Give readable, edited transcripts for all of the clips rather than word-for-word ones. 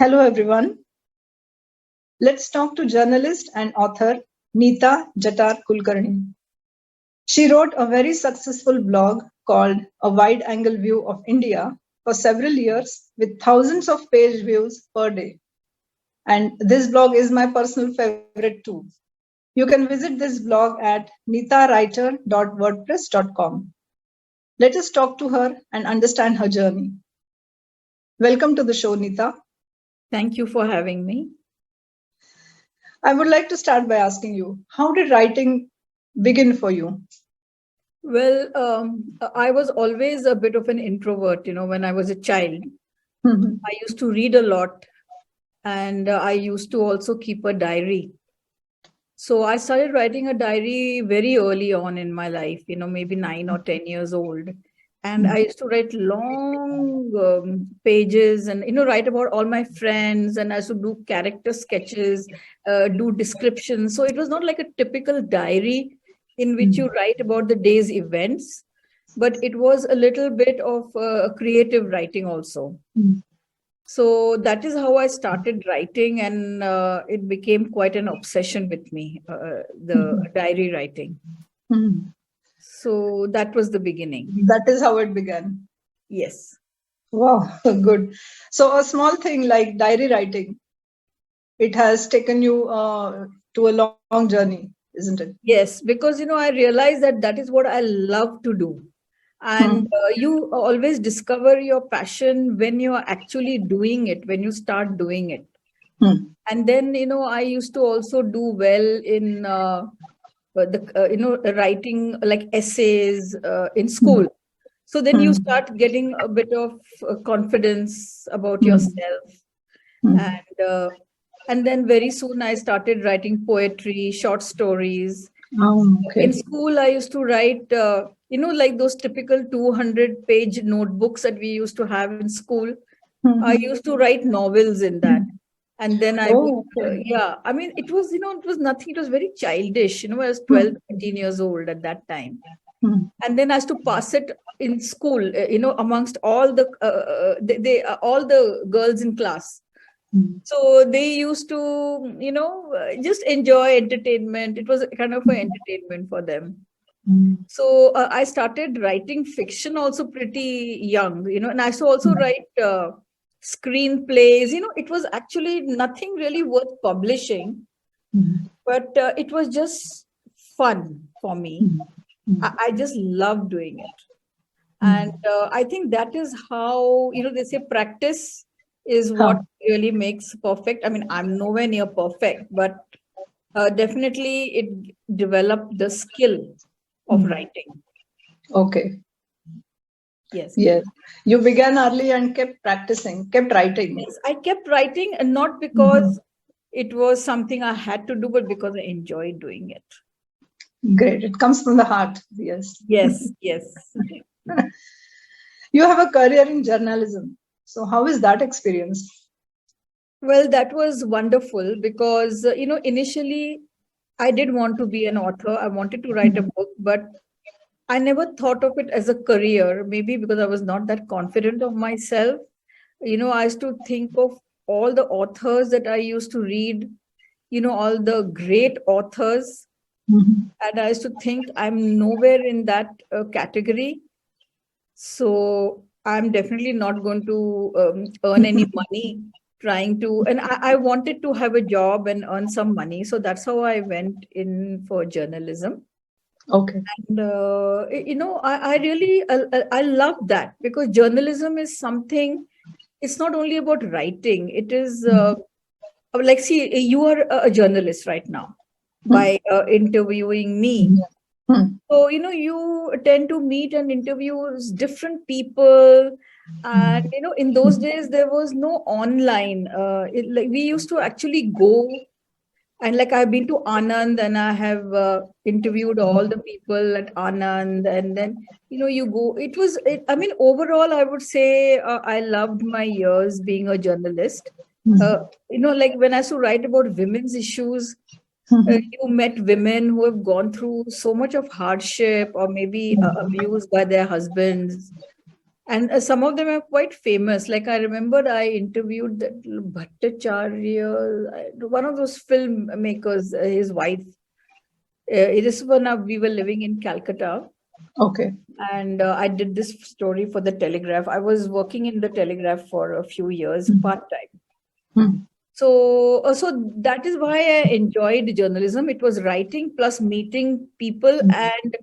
Hello, everyone. Let's talk to journalist and author Nita Jatar Kulkarni. She wrote a very successful blog called A Wide Angle View of India for several years with thousands of page views per day. And this blog is my personal favorite too. You can visit this blog at nitawriter.wordpress.com. Let us talk to her and understand her journey. Welcome to the show, Nita. Thank you for having me. I would like to start by asking you, how did writing begin for you? Well, I was always a bit of an introvert, when I was a child. I used to read a lot, and I used to also keep a diary. So I started writing a diary very early on in my life, maybe 9 or 10 years old. And I used to write long pages and, write about all my friends, and I used to do character sketches, do descriptions. So it was not like a typical diary in which you write about the day's events, but it was a little bit of creative writing also. So that is how I started writing, and it became quite an obsession with me, the diary writing. So that was the beginning. That is how it began. Yes. Wow, good. So a small thing like diary writing, it has taken you to a long journey, isn't it? Yes, because, I realized that is what I love to do. And you always discover your passion when you're actually doing it, when you start doing it. And then, I used to also do well in writing like essays in school. So then you start getting a bit of confidence about yourself. And then very soon I started writing poetry, short stories. In school, I used to write, like those typical 200-page notebooks that we used to have in school. I used to write novels in that. And then I would, I mean, it was nothing. It was very childish. I was 12, 13 years old at that time. And then I used to pass it in school, amongst all the all the girls in class. So they used to, just enjoy entertainment. It was kind of an entertainment for them. So I started writing fiction also pretty young, and I used to also write screenplays. It was actually nothing really worth publishing, but it was just fun for me. I just love doing it. And I think that is how, they say practice is what really makes perfect. I mean, I'm nowhere near perfect, but definitely it developed the skill of writing. Okay. Yes. Yes. You began early and kept practicing, kept writing. Yes, I kept writing, and not because it was something I had to do, but because I enjoyed doing it. Great. It comes from the heart. Yes. Yes, yes. You have a career in journalism. So how is that experience? Well, that was wonderful because, initially I did want to be an author. I wanted to write a book, but I never thought of it as a career, maybe because I was not that confident of myself. I used to think of all the authors that I used to read, all the great authors. And I used to think I'm nowhere in that category. So I'm definitely not going to earn any money trying to, and I wanted to have a job and earn some money. So that's how I went in for journalism. Okay. And, I really, I love that, because journalism is something, it's not only about writing. It is like, see, you are a journalist right now by interviewing me. So, you tend to meet and interview different people. And, in those days, there was no online. Like we used to actually go, and like I've been to Anand, and I have interviewed all the people at Anand. And then, you go, I mean, overall, I would say I loved my years being a journalist. Like when I used to write about women's issues, you met women who have gone through so much of hardship, or maybe abused by their husbands. And some of them are quite famous. Like I remember I interviewed that Bhattacharya, one of those filmmakers, his wife. It is when we were living in Calcutta. Okay. And I did this story for the Telegraph. I was working in the Telegraph for a few years, part-time. So that is why I enjoyed journalism. It was writing plus meeting people and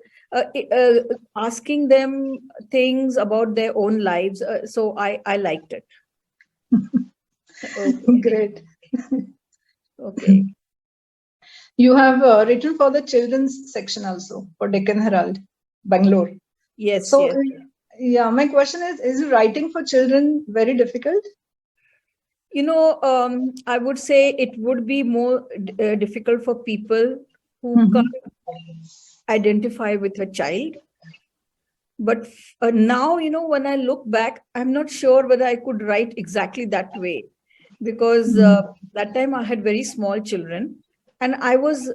asking them things about their own lives. So I liked it. Okay. Great. Okay. You have written for the children's section also for Deccan Herald, Bangalore. Yes. So, yes. Yeah, my question is writing for children very difficult? I would say it would be more difficult for people who can't identify with a child. But now, when I look back, I'm not sure whether I could write exactly that way, because that time I had very small children, and I was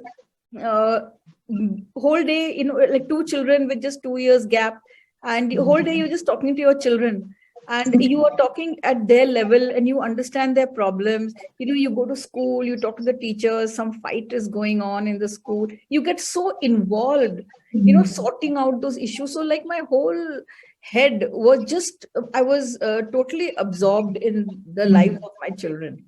whole day, like two children with just 2 years gap, and the whole day you're just talking to your children, and you are talking at their level, and you understand their problems. You go to school, you talk to the teachers, some fight is going on in the school, you get so involved, sorting out those issues. So like my whole head was just, I was totally absorbed in the lives of my children.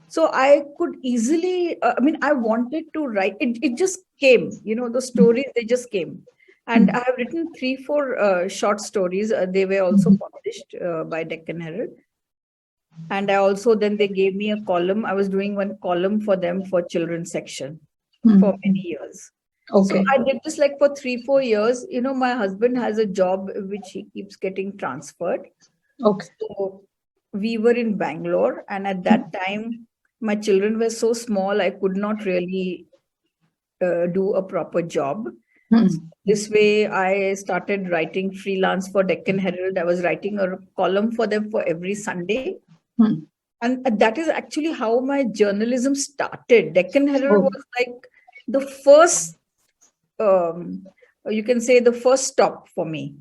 So I could easily, I wanted to write, it just came, the stories, they just came. And I have written 3-4 short stories. They were also published by Deccan Herald. And then they gave me a column. I was doing one column for them for children's section for many years. Okay. So I did this like for 3-4 years. My husband has a job which he keeps getting transferred. Okay. So we were in Bangalore, and at that time, my children were so small, I could not really do a proper job. This way, I started writing freelance for Deccan Herald. I was writing a column for them for every Sunday. And that is actually how my journalism started. Deccan Herald was like the first, you can say the first stop for me.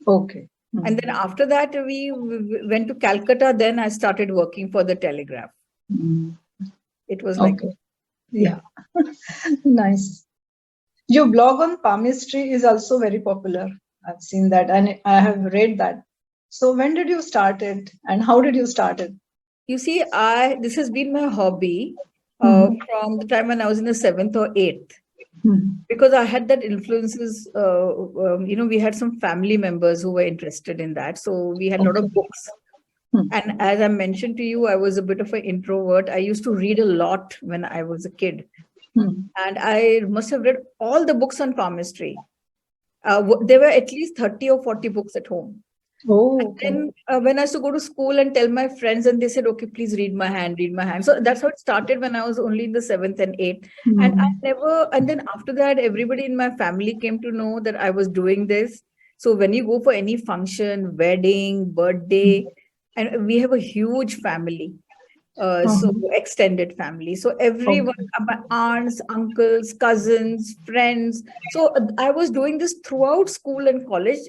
Okay. And then after that, we went to Calcutta. Then I started working for the Telegraph. It was like, yeah. Nice. Your blog on palmistry is also very popular. I've seen that and I have read that. So when did you start it and how did you start it? You see, this has been my hobby from the time when I was in the 7th or 8th. Because I had that influences, we had some family members who were interested in that. So we had a lot of books. And as I mentioned to you, I was a bit of an introvert. I used to read a lot when I was a kid. And I must have read all the books on palmistry. There were at least 30 or 40 books at home. And then when I used to go to school and tell my friends, and they said, okay, please read my hand. So that's how it started when I was only in the 7th and 8th. And then after that, everybody in my family came to know that I was doing this. So when you go for any function, wedding, birthday, and we have a huge family, so extended family. So everyone, my aunts, uncles, cousins, friends. So I was doing this throughout school and college.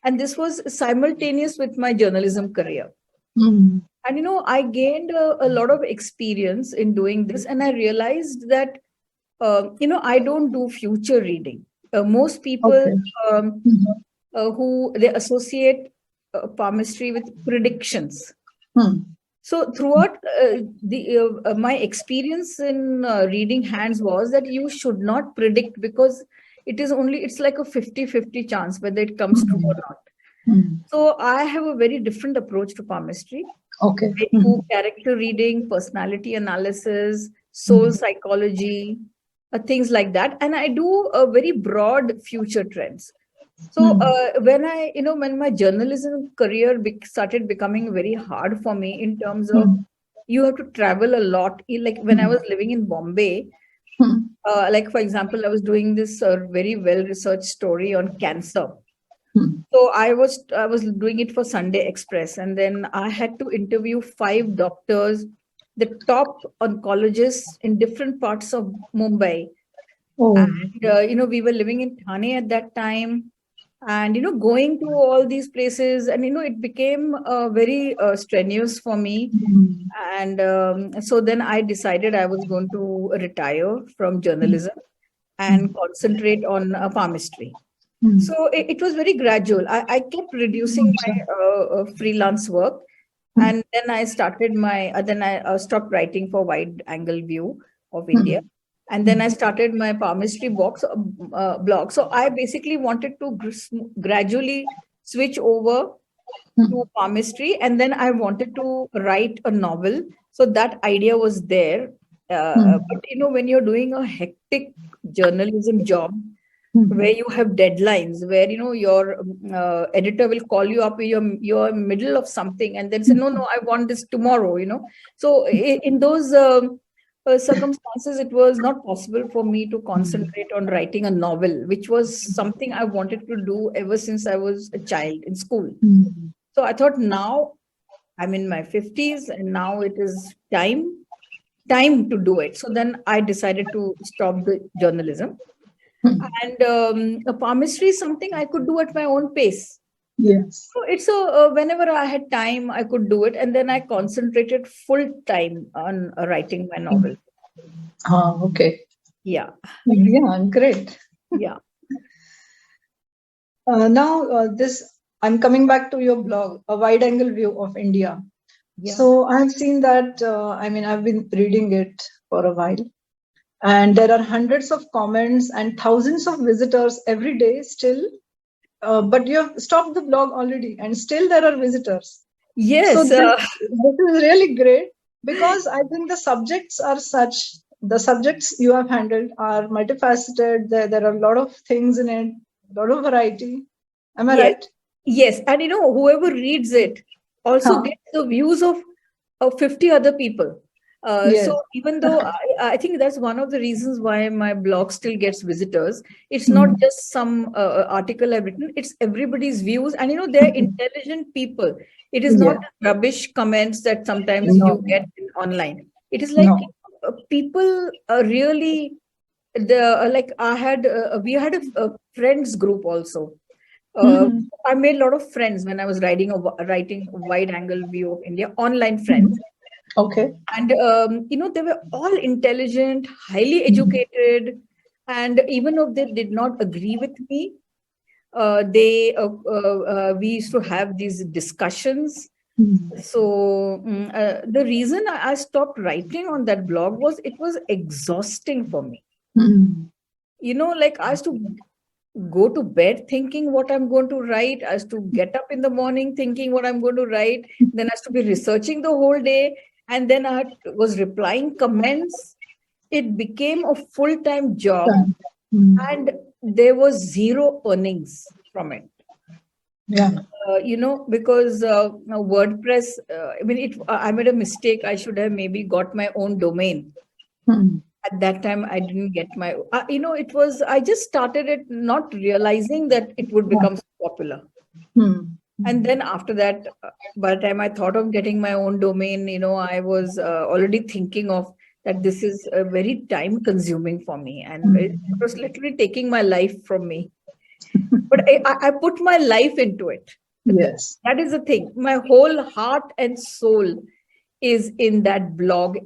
And this was simultaneous with my journalism career. And, I gained a lot of experience in doing this. And I realized that, I don't do future reading. Most people who they associate palmistry with predictions. So throughout my experience in reading hands was that you should not predict, because it's like a 50-50 chance whether it comes true or not. So I have a very different approach to palmistry. I do character reading, personality analysis, soul psychology, things like that. And I do a very broad future trends. So when my journalism career started becoming very hard for me in terms of you have to travel a lot. Like when I was living in Bombay, like for example, I was doing this very well-researched story on cancer. So I was doing it for Sunday Express, and then I had to interview 5 doctors, the top oncologists in different parts of Mumbai. And we were living in Thane at that time. And going to all these places, and it became very strenuous for me. And so then I decided I was going to retire from journalism and concentrate on palmistry. So it was very gradual. I kept reducing my freelance work, and then I started then I stopped writing for Wide Angle View of India, and then I started my palmistry blog. So I basically wanted to gradually switch over to palmistry, and then I wanted to write a novel. So that idea was there. But when you're doing a hectic journalism job, where you have deadlines, where your editor will call you up, you're middle of something, and then say, no, I want this tomorrow. So in those circumstances, it was not possible for me to concentrate on writing a novel, which was something I wanted to do ever since I was a child in school. So I thought, now I'm in my 50s, and now it is time to do it. So then I decided to stop the journalism. And palmistry is something I could do at my own pace. Yes. So it's whenever I had time, I could do it. And then I concentrated full time on writing my novel. Okay. Yeah. Yeah, great. Yeah. Now, I'm coming back to your blog, A Wide Angle View of India. Yeah. So I've seen that, I've been reading it for a while, and there are hundreds of comments and thousands of visitors every day still. But you have stopped the blog already, and still there are visitors. Yes. So this is really great, because I think the subjects are such, the subjects you have handled are multifaceted. There are a lot of things in it, a lot of variety. Am I right? Yes. And whoever reads it also gets the views of 50 other people. Yes. So even though I think that's one of the reasons why my blog still gets visitors, it's not just some article I've written, it's everybody's views. And they're intelligent people. It is not rubbish comments that sometimes you get online. It is like people are really, we had a friends group also. I made a lot of friends when I was writing a Wide Angle View of India, online friends. Okay. And they were all intelligent, highly educated, and even if they did not agree with me, we used to have these discussions. So the reason I stopped writing on that blog was it was exhausting for me. I used to go to bed thinking what I'm going to write. I used to get up in the morning thinking what I'm going to write. Then I used to be researching the whole day. And then I was replying comments. It became a full-time job. And there was zero earnings from it. Yeah. Because WordPress, I made a mistake. I should have maybe got my own domain. At that time, I didn't get my, I just started it not realizing that it would become so popular. And then after that, by the time I thought of getting my own domain, I was already thinking of that this is very time consuming for me. And it was literally taking my life from me. But I put my life into it. Yes. That is the thing. My whole heart and soul is in that blog.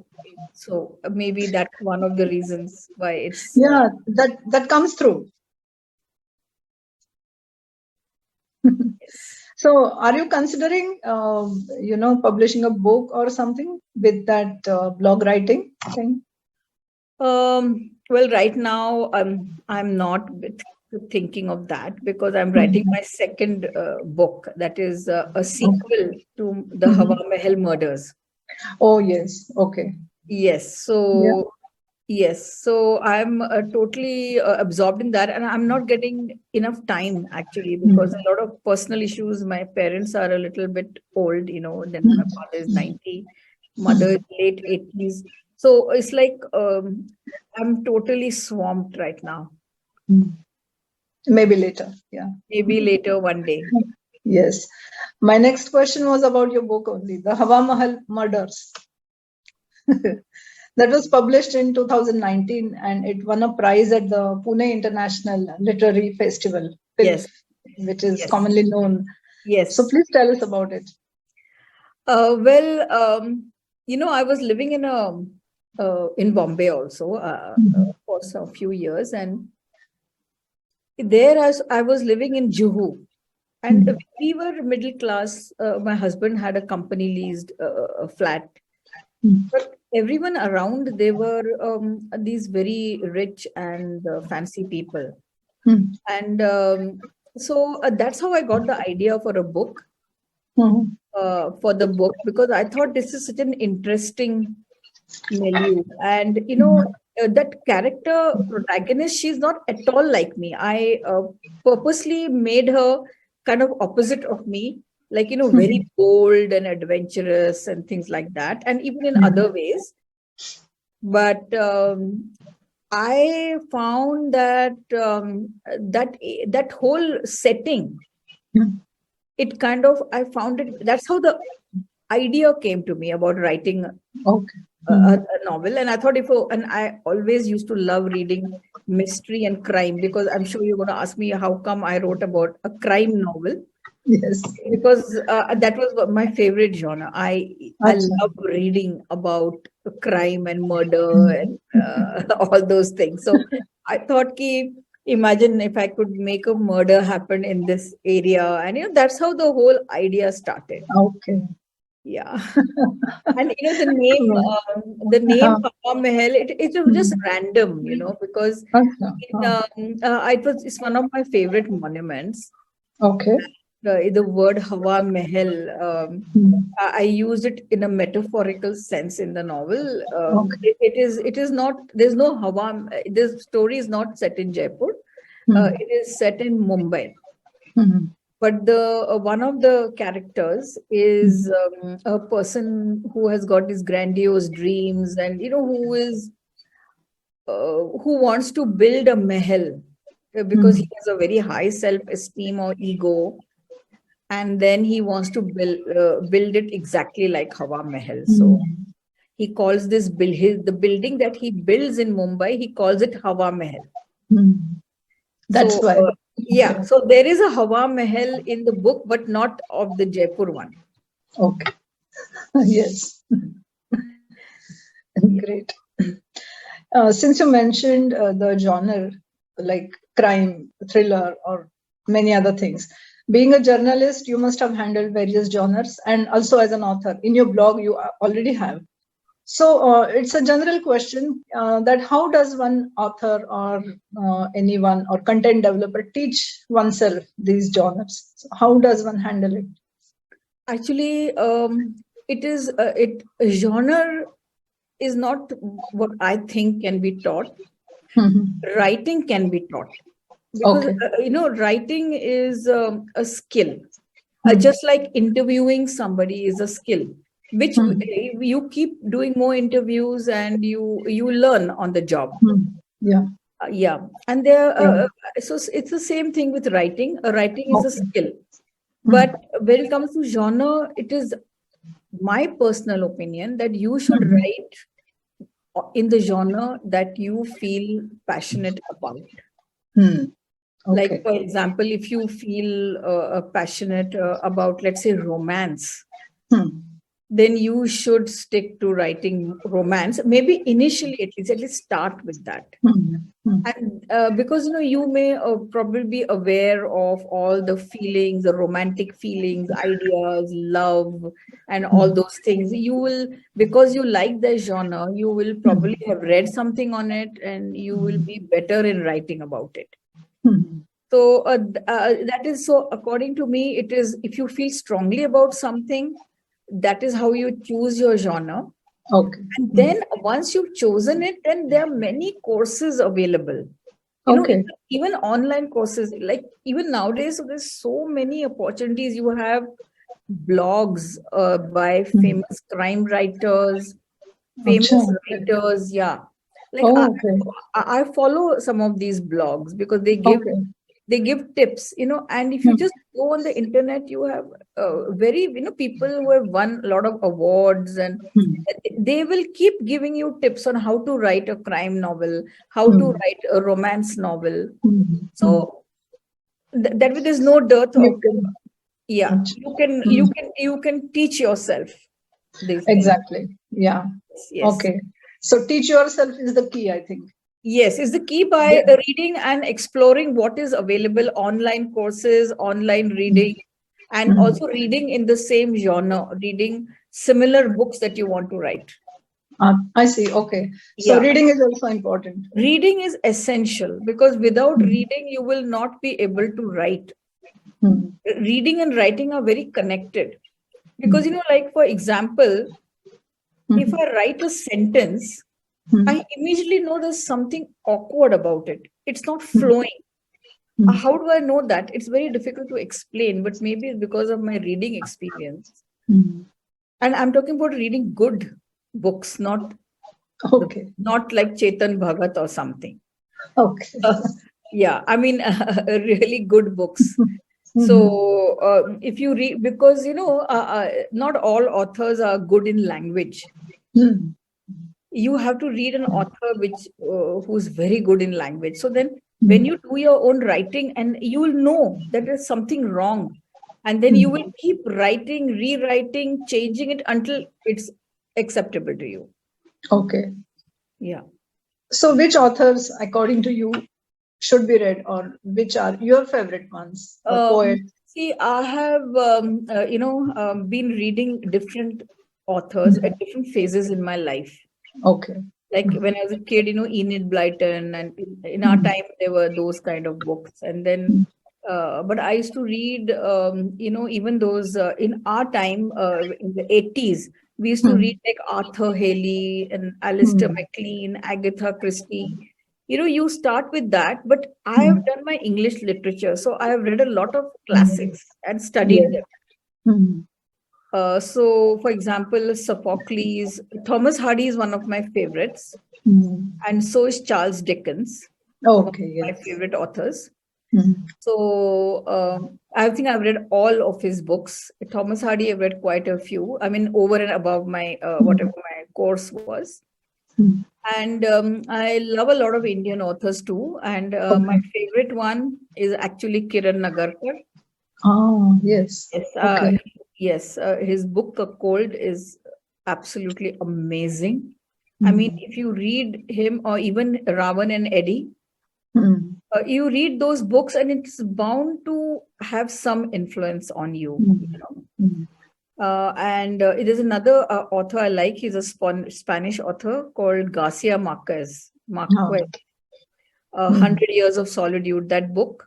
So maybe that's one of the reasons why it's... Yeah, that comes through. So are you considering, publishing a book or something with that blog writing thing? Well, right now, I'm not thinking of that, because I'm writing my second book, that is a sequel to the Hawa Mahal Murders. Oh, yes. Okay. Yes. So, yes. So I'm totally absorbed in that, and I'm not getting enough time actually, because a lot of personal issues. My parents are a little bit old, then my father is 90, mother is late 80s. So it's like I'm totally swamped right now. Maybe later. Yeah. Maybe later one day. Yes. My next question was about your book only, the Hawa Mahal Murders. That was published in 2019, and it won a prize at the Pune International Literary Festival. PILF. Yes. which is Yes. commonly known. Yes. So please tell us about it. I was living in Bombay also for some few years, and there I was living in Juhu, and we were middle class. My husband had a company leased flat, but everyone around, they were these very rich and fancy people. And so that's how I got the idea for a book, for the book, because I thought this is such an interesting milieu. And, that character protagonist, she's not at all like me. I purposely made her kind of opposite of me, like, very bold and adventurous and things like that, and even in other ways. But I found that that whole setting, it kind of, I found it, that's how the idea came to me about writing a novel. And I thought, and I always used to love reading mystery and crime, because I'm sure you're going to ask me how come I wrote about a crime novel. Yes. Because that was my favorite genre. I love reading about crime and murder and all those things. So I thought, imagine if I could make a murder happen in this area. And that's how the whole idea started. Okay. Yeah. And the name Hawa Mahal, it was just random, because it's one of my favorite monuments. Okay. The word Hawa Mahal, I used it in a metaphorical sense in the novel. It is not, there's no Hawa, this story is not set in Jaipur. It is set in Mumbai. But the one of the characters is a person who has got these grandiose dreams, and who wants to build a mahal, because he has a very high self-esteem or ego, and then he wants to build it exactly like Hawa Mahal. So he calls the building that he builds in Mumbai, he calls it Hawa Mahal. That's why. Yeah, so there is a Hawa Mahal in the book, but not of the Jaipur one. Okay. Yes. Great. Since you mentioned the genre, like crime, thriller, or many other things, being a journalist, you must have handled various genres, and also as an author. In your blog, you already have. So it's a general question that how does one author or anyone or content developer teach oneself these genres? So how does one handle it? Actually, genre is not what I think can be taught. Writing can be taught, because writing is a skill. Just like interviewing somebody is a skill, which you keep doing more interviews and you learn on the job. Yeah, and so it's the same thing with writing. Writing is a skill, but when it comes to genre, it is my personal opinion that you should write in the genre that you feel passionate about. Like, for example, if you feel passionate about, let's say, romance, then you should stick to writing romance. Maybe initially, at least start with that. And because, you may probably be aware of all the feelings, the romantic feelings, ideas, love, and all those things. You will, because you like the genre, you will probably have read something on it, and you will be better in writing about it. So that is, so according to me, it is, if you feel strongly about something, that is how you choose your genre. And then once you've chosen it, then there are many courses available. Even online courses, like even nowadays, so there's so many opportunities. You have blogs by famous crime writers, famous writers. Yeah. Like I follow some of these blogs because they give tips, and if you just go on the internet, you have very, people who have won a lot of awards, and they will keep giving you tips on how to write a crime novel, how to write a romance novel. So that way there's no dearth of, yeah, Achha. you can teach yourself these things. Exactly. Yeah. Yes. Okay. So teach yourself is the key, I think. Yes, is the key by reading and exploring what is available, online courses, online reading, and also reading in the same genre, reading similar books that you want to write. I see. Okay. So Yeah. reading is also important. Reading is essential because without reading, you will not be able to write. Reading and writing are very connected because, like for example, if I write a sentence, I immediately know there's something awkward about it. It's not flowing. How do I know that? It's very difficult to explain, but maybe it's because of my reading experience. And I'm talking about reading good books, not like Chetan Bhagat or something. Okay. Yeah, I mean, really good books. So if you read, because not all authors are good in language. You have to read an author who's very good in language. So then when you do your own writing, and you will know that there's something wrong, and then you will keep writing, rewriting, changing it until it's acceptable to you. Okay. Yeah. So which authors, according to you, should be read, or which are your favorite ones, or poets? See, I have been reading different authors at different phases in my life. Okay. Like when I was a kid, Enid Blyton, and in our time there were those kind of books. And then, but I used to read, even those in our time in the 80s, we used to read like Arthur Haley and Alistair MacLean, Agatha Christie. You start with that, but I have done my English literature, so I have read a lot of classics and studied them. So, for example, Sophocles, Thomas Hardy is one of my favorites, and so is Charles Dickens, Okay, my favorite authors. So, I think I've read all of his books. Thomas Hardy, I've read quite a few. I mean, over and above my whatever my course was. And I love a lot of Indian authors too. And my favorite one is actually Kiran Nagarkar. Oh, yes. Yes, his book A Cold is absolutely amazing. I mean, if you read him, or even Ravan and Eddie, you read those books and it's bound to have some influence on you. And it is another author I like. He's a Spanish author called Garcia Marquez. 100 Years of Solitude, that book.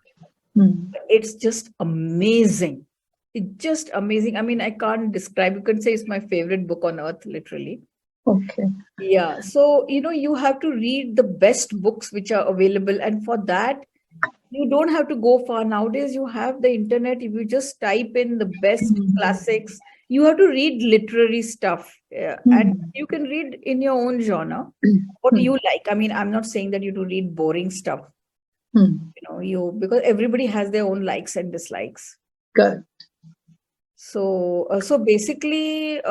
It's just amazing. It's just amazing. I mean, I can't describe. You can say it's my favorite book on earth, literally. Okay. Yeah. So, you have to read the best books which are available. And for that, you don't have to go far. Nowadays, you have the internet. If you just type in the best classics, you have to read literary stuff. And you can read in your own genre what you like. I mean, I'm not saying that you have to read boring stuff. Because everybody has their own likes and dislikes. Good. So basically,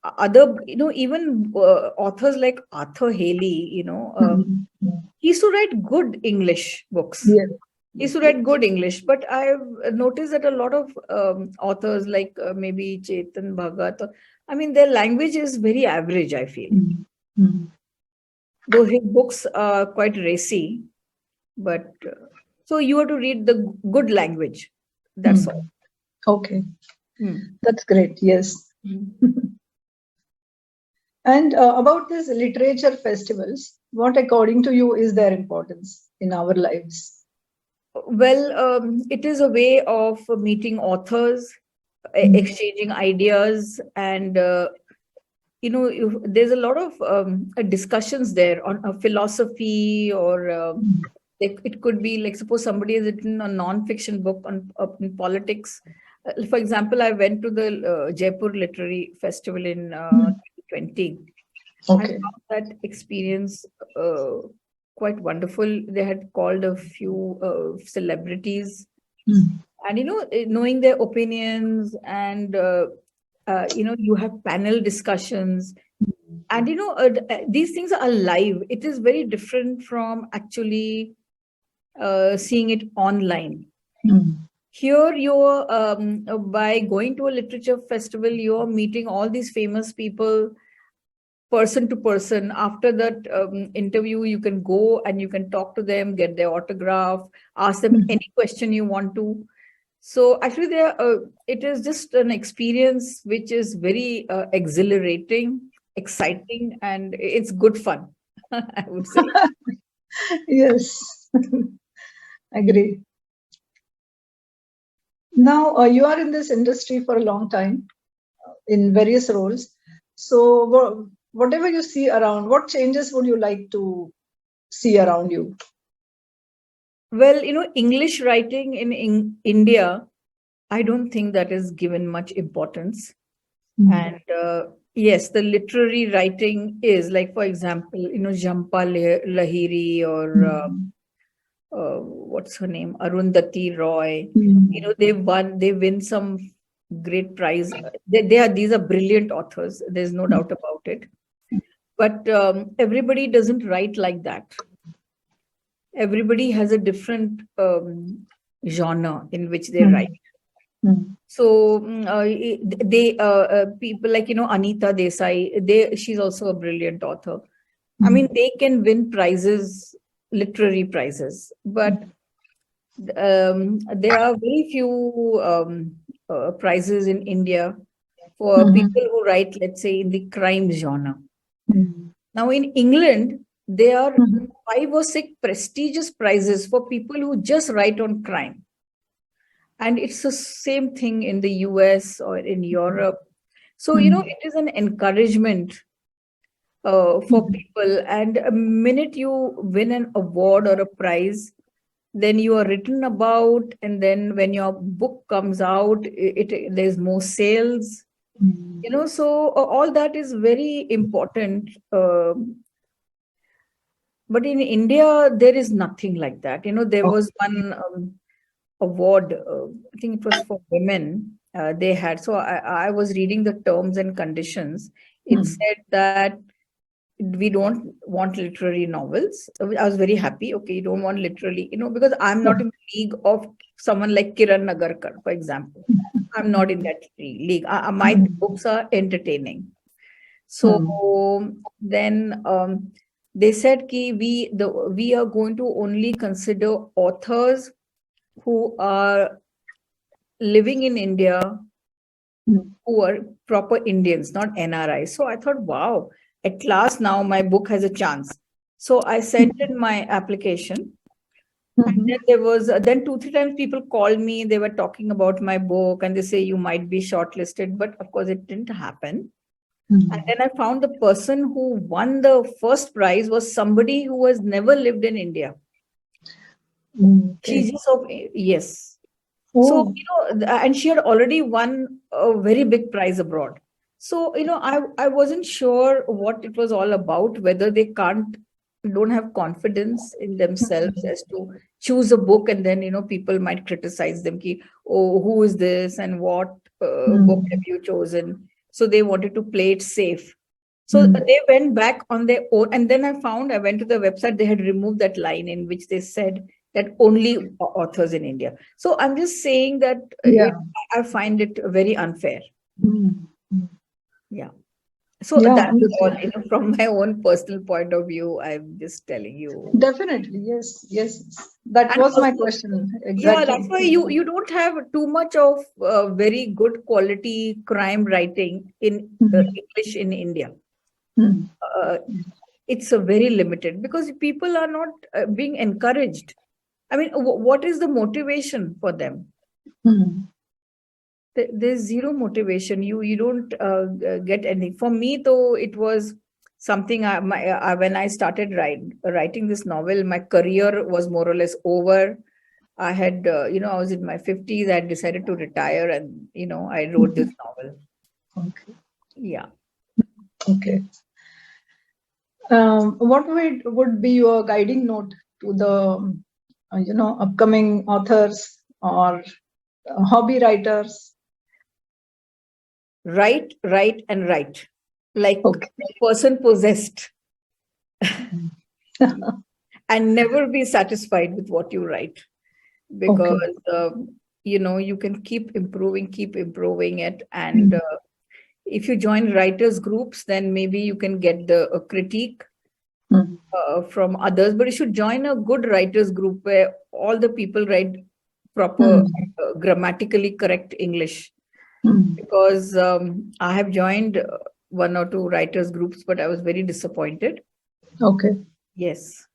other, even authors like Arthur Haley, he used to write good English books. Yes. He used to write good English, but I've noticed that a lot of authors like maybe Chetan Bhagat, I mean, their language is very average, I feel. Though his books are quite racy, but so you have to read the good language. That's all. Okay. That's great. Yes. And about these literature festivals, what according to you is their importance in our lives? Well, it is a way of meeting authors, exchanging ideas, and there's a lot of discussions there on philosophy, or it could be like, suppose somebody has written a non-fiction book on politics. For example, I went to the Jaipur Literary Festival in 2020. I found that experience quite wonderful. They had called a few celebrities, and knowing their opinions, and you have panel discussions, and these things are live. It is very different from actually seeing it online. Mm. Here, you're by going to a literature festival, you're meeting all these famous people, person to person. After that interview, you can go and you can talk to them, get their autograph, ask them any question you want to. So actually, it is just an experience which is very exhilarating, exciting, and it's good fun, I would say. Yes, agree. Now, you are in this industry for a long time in various roles. So, whatever you see around, what changes would you like to see around you? Well, English writing in India, I don't think that is given much importance. And yes, the literary writing is like, for example, Jhampa Lahiri or what's her name, Arundhati Roy. They win some great prize. These are brilliant authors. There's no doubt about it. But everybody doesn't write like that. Everybody has a different genre in which they write. So they people like Anita Desai, she's also a brilliant author. I mean, they can win prizes, literary prizes, but there are very few prizes in India for people who write, let's say, in the crime genre. Now, in England, there are 5 or 6 prestigious prizes for people who just write on crime. And it's the same thing in the US or in Europe. So, it is an encouragement for people. And the minute you win an award or a prize, then you are written about. And then when your book comes out, there's more sales. So all that is very important. But in India, there is nothing like that. There was one award, I think it was for women, they had. So I was reading the terms and conditions. It said that we don't want literary novels. I was very happy. Okay, you don't want literally, because I'm not in the league of someone like Kiran Nagarkar, for example. I'm not in that league. My books are entertaining. So then they said we are going to only consider authors who are living in India, who are proper Indians, not NRI. So I thought, wow, at last now my book has a chance. So I sent in my application. And then there was, then 2-3 times people called me, they were talking about my book and they say you might be shortlisted, but of course it didn't happen. And then I found the person who won the first prize was somebody who has never lived in India. She's just yes. So, and she had already won a very big prize abroad. So, I wasn't sure what it was all about, whether they don't have confidence in themselves as to choose a book, and then, people might criticize them, oh, who is this and what book have you chosen? So they wanted to play it safe. So they went back on their own. And then I went to the website, they had removed that line in which they said that only authors in India. So I'm just saying that I find it very unfair. Yeah. So that's all, from my own personal point of view, I'm just telling you. Definitely, yes. That was my question. Exactly. Yeah, that's why you don't have too much of very good quality crime writing in English in India. It's a very limited, because people are not being encouraged. I mean, what is the motivation for them? There's zero motivation. You don't get anything. For me, though, it was something. When I started writing this novel, my career was more or less over. I had, I was in my 50s. I had decided to retire, and I wrote this novel. Okay. Yeah. Okay. What would be your guiding note to the upcoming authors or hobby writers? Write, and write, like a person possessed. and never be satisfied with what you write, because you can keep improving it. And if you join writers groups, then maybe you can get the critique from others. But you should join a good writers group where all the people write proper grammatically correct English. Because I have joined one or two writers groups, but I was very disappointed. Okay. Yes.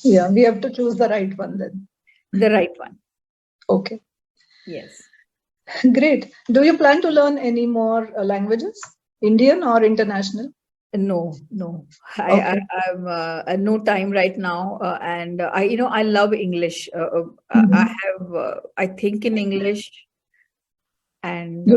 Yeah, we have to choose the right one then. The right one. Okay. Yes. Great. Do you plan to learn any more languages, Indian or international? No. Okay. I'm no time right now, and I love English. I think in English, and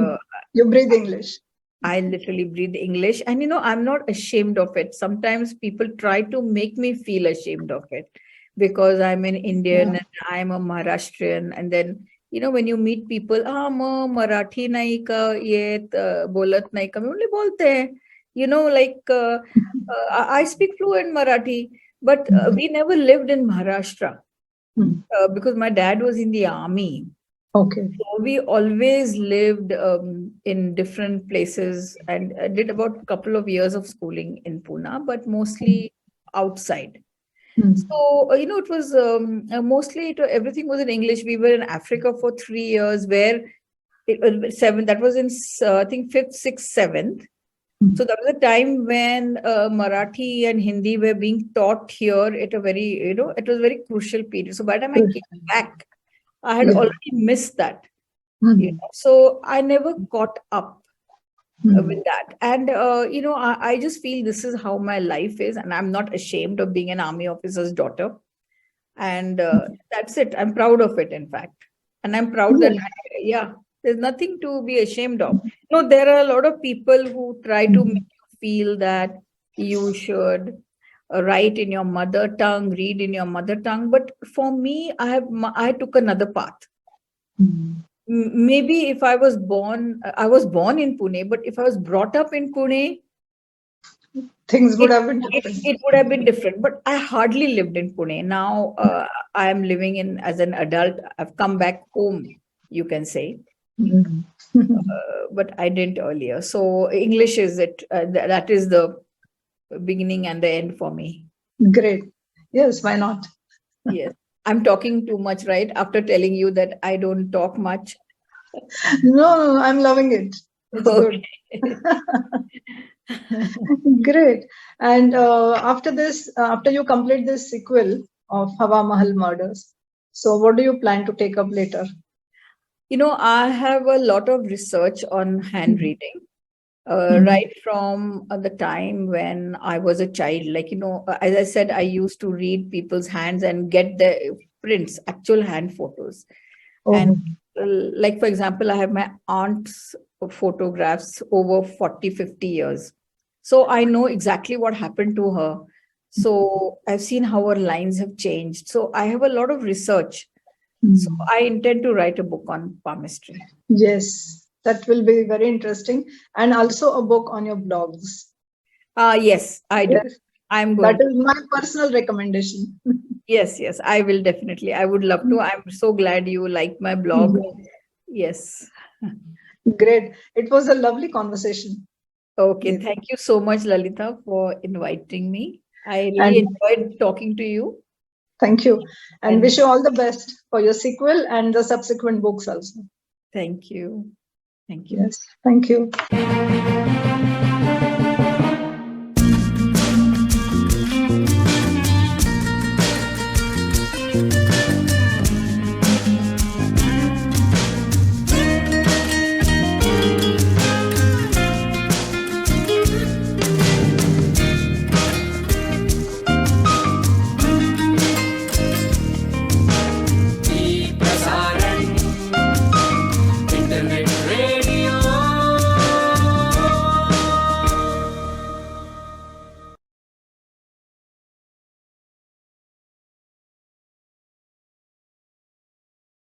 you breathe English. I literally breathe English, and I'm not ashamed of it. Sometimes people try to make me feel ashamed of it because I'm an Indian and I'm a Maharashtrian, and then when you meet people, Marathi nahi ka ye bolat nahi ka, only bolte hain. I speak fluent Marathi, but we never lived in Maharashtra because my dad was in the army. Okay. So we always lived in different places, and did about a couple of years of schooling in Pune, but mostly outside. So, it was mostly everything was in English. We were in Africa for 3 years, where that was in, I think, 5th, 6th, 7th. So that was a time when Marathi and Hindi were being taught here at a very, it was a very crucial period. So by the time I came back, I had already missed that. So I never caught up with that. And, I just feel this is how my life is. And I'm not ashamed of being an army officer's daughter. And that's it. I'm proud of it, in fact. And I'm proud that, there's nothing to be ashamed of. No, there are a lot of people who try to make you feel that you should write in your mother tongue, read in your mother tongue. But for me, I took another path. Maybe if I was born in Pune, but if I was brought up in Pune, things would have been different. It would have been different, but I hardly lived in Pune. Now I am living in, as an adult, I've come back home, you can say. But I didn't earlier. So English is it. That is the beginning and the end for me. Great. Yes, why not? Yes. I'm talking too much, right? After telling you that I don't talk much. No, I'm loving it. It's good. Great. And after you complete this sequel of Hawa Mahal Murders, so what do you plan to take up later? I have a lot of research on handwriting, right from the time when I was a child. Like, as I said, I used to read people's hands and get the prints, actual hand photos. And like, for example, I have my aunt's photographs over 40, 50 years. So I know exactly what happened to her. So I've seen how her lines have changed. So I have a lot of research. So I intend to write a book on palmistry. Yes, that will be very interesting. And also a book on your blogs. Yes, I do. Yes. I'm going. That is my personal recommendation. Yes, I will definitely. I would love to. I'm so glad you like my blog. Yes. Great. It was a lovely conversation. Okay. Thank you so much, Lalita, for inviting me. I really enjoyed talking to you. Thank you. And wish you all the best for your sequel and the subsequent books also. Thank you. Thank you. Yes. Thank you.